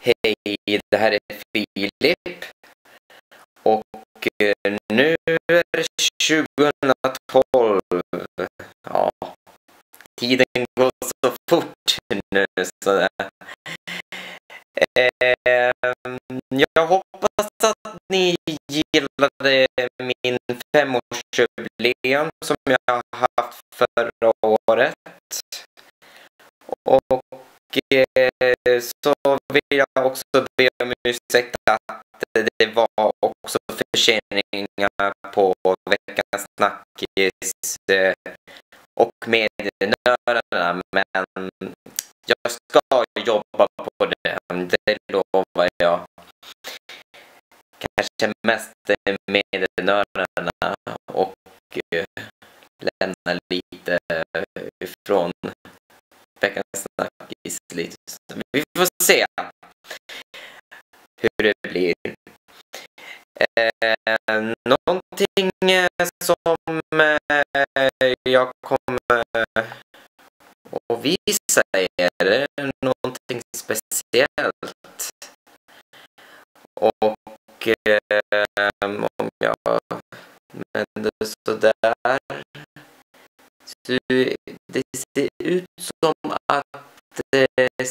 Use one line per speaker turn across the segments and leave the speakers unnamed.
Hej, det här är Filip och nu är det 2012. Ja, tiden går så fort nu. Så, jag hoppas att ni gillade min 5-årsjubileum som jag har haft förra året. Och så vill jag också be om ursäkt att det var också förseningar på veckans snackis och medienördarna, men jag ska jobba på det lovar jag. Kanske mest medienördarna och lämna lite ifrån veckans snackis lite. Vi får se hur det blir. Någonting som jag kommer att visa er någonting speciellt. Och om jag vänder sådär, så det ser ut som att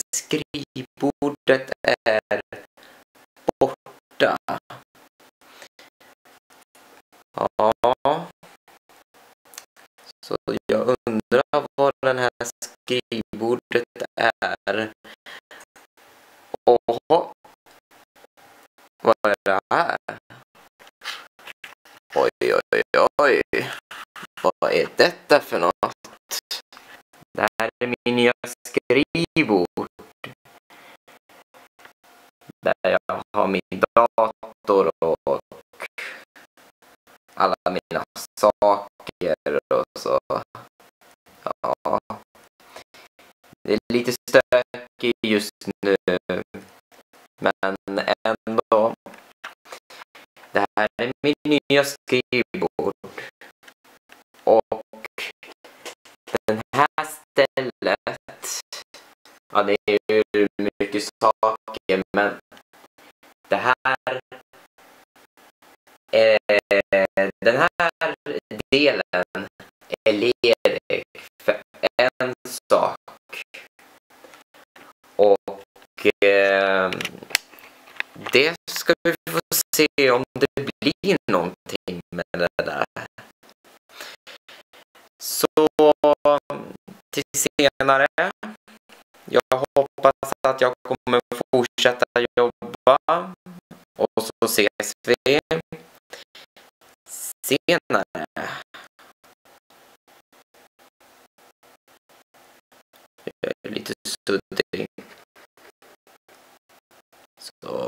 skrivbordet är borta. Ja. Så jag undrar vad den här skrivbordet är. Åh. Vad är det här? Oj, oj, oj. Vad är detta för något? Det här är min nya skrivbord. Där jag har min dator och alla mina saker och så. Ja. Det är lite stökigt just nu. Men ändå. Det här är min nya skrivbord. Och den här stället. Ja, det är ju mycket saker, men det här den här delen är ledig för en sak. Och det ska vi få se om det blir någonting med det där. Så till senare. Jag hoppas att jag kommer fortsätta jobba. Och så ses vi senare. Jag är lite suddig. Så